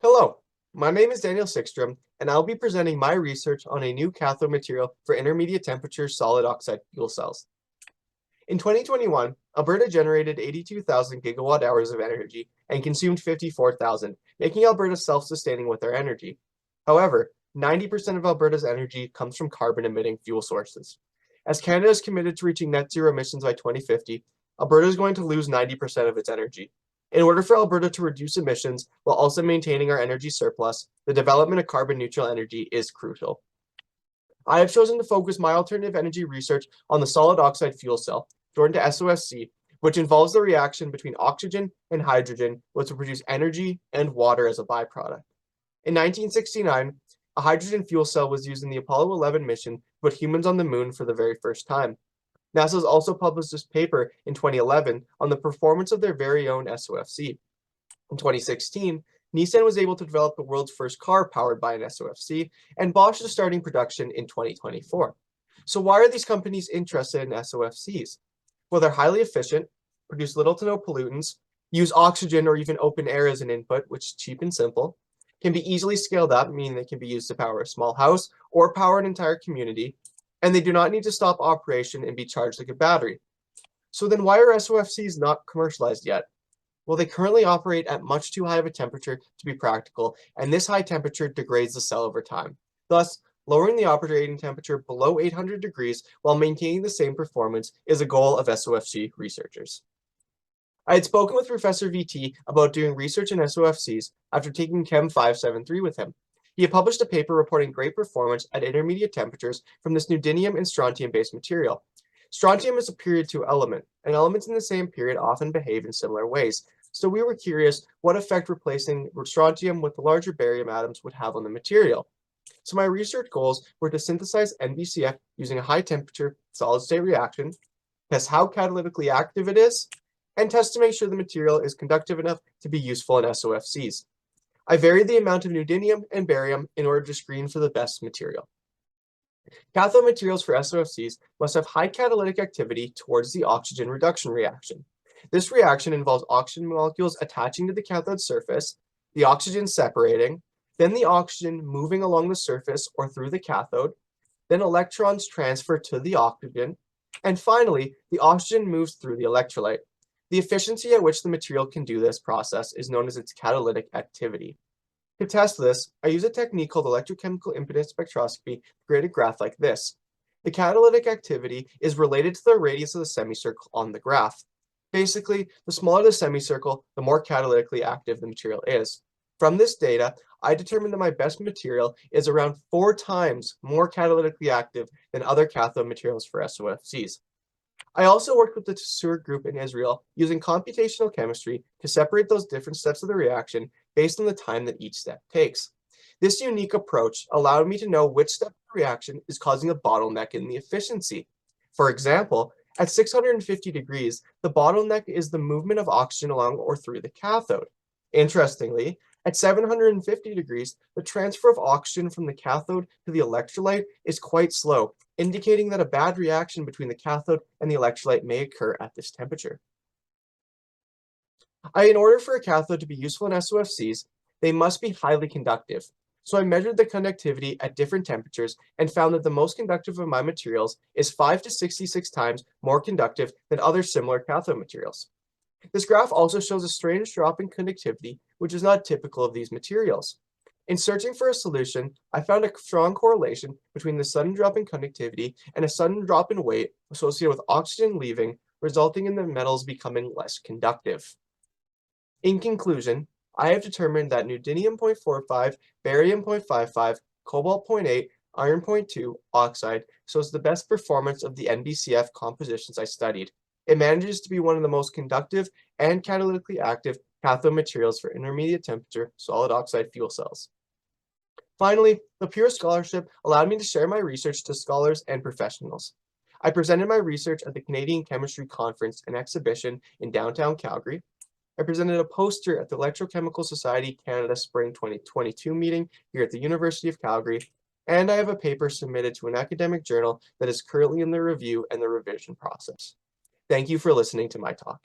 Hello, my name is Daniel Sikstrom, and I'll be presenting my research on a new cathode material for intermediate temperature solid oxide fuel cells. In 2021, Alberta generated 82,000 gigawatt hours of energy and consumed 54,000, making Alberta self-sustaining with our energy. However, 90% of Alberta's energy comes from carbon-emitting fuel sources. As Canada is committed to reaching net zero emissions by 2050, Alberta is going to lose 90% of its energy. In order for Alberta to reduce emissions while also maintaining our energy surplus, the development of carbon-neutral energy is crucial. I have chosen to focus my alternative energy research on the solid oxide fuel cell, shortened to SOFC, which involves the reaction between oxygen and hydrogen, which will produce energy and water as a byproduct. In 1969, a hydrogen fuel cell was used in the Apollo 11 mission to put humans on the moon for the very first time. NASA has also published this paper in 2011 on the performance of their very own SOFC. In 2016, Nissan was able to develop the world's first car powered by an SOFC, and Bosch is starting production in 2024. So why are these companies interested in SOFCs? Well, they're highly efficient, produce little to no pollutants, use oxygen or even open air as an input, which is cheap and simple, can be easily scaled up, meaning they can be used to power a small house or power an entire community, and they do not need to stop operation and be charged like a battery. So then why are SOFCs not commercialized yet? Well, they currently operate at much too high of a temperature to be practical, and this high temperature degrades the cell over time. Thus, lowering the operating temperature below 800 degrees while maintaining the same performance is a goal of SOFC researchers. I had spoken with Professor VT about doing research in SOFCs after taking Chem 573 with him. He had published a paper reporting great performance at intermediate temperatures from this neodymium and strontium-based material. Strontium is a period 2 element, and elements in the same period often behave in similar ways. So we were curious what effect replacing strontium with the larger barium atoms would have on the material. So my research goals were to synthesize NBCF using a high-temperature solid-state reaction, test how catalytically active it is, and test to make sure the material is conductive enough to be useful in SOFCs. I varied the amount of neodymium and barium in order to screen for the best material. Cathode materials for SOFCs must have high catalytic activity towards the oxygen reduction reaction. This reaction involves oxygen molecules attaching to the cathode surface, the oxygen separating, then the oxygen moving along the surface or through the cathode, then electrons transfer to the oxygen, and finally, the oxygen moves through the electrolyte. The efficiency at which the material can do this process is known as its catalytic activity. To test this, I use a technique called electrochemical impedance spectroscopy to create a graph like this. The catalytic activity is related to the radius of the semicircle on the graph. Basically, the smaller the semicircle, the more catalytically active the material is. From this data, I determined that my best material is around 4 times more catalytically active than other cathode materials for SOFCs. I also worked with the Tessur group in Israel using computational chemistry to separate those different steps of the reaction based on the time that each step takes. This unique approach allowed me to know which step of the reaction is causing a bottleneck in the efficiency. For example, at 650 degrees, the bottleneck is the movement of oxygen along or through the cathode. Interestingly, at 750 degrees, the transfer of oxygen from the cathode to the electrolyte is quite slow, indicating that a bad reaction between the cathode and the electrolyte may occur at this temperature. In order for a cathode to be useful in SOFCs, they must be highly conductive. So I measured the conductivity at different temperatures and found that the most conductive of my materials is 5 to 66 times more conductive than other similar cathode materials. This graph also shows a strange drop in conductivity, which is not typical of these materials. In searching for a solution, I found a strong correlation between the sudden drop in conductivity and a sudden drop in weight associated with oxygen leaving, resulting in the metals becoming less conductive. In conclusion, I have determined that neodymium 0.45, barium 0.55, cobalt 0.8, iron 0.2, oxide shows the best performance of the NBCF compositions I studied. It manages to be one of the most conductive and catalytically active cathode materials for intermediate temperature solid oxide fuel cells. Finally, the Pure Scholarship allowed me to share my research to scholars and professionals. I presented my research at the Canadian Chemistry Conference and Exhibition in downtown Calgary. I presented a poster at the Electrochemical Society Canada Spring 2022 meeting here at the University of Calgary, and I have a paper submitted to an academic journal that is currently in the review and the revision process. Thank you for listening to my talk.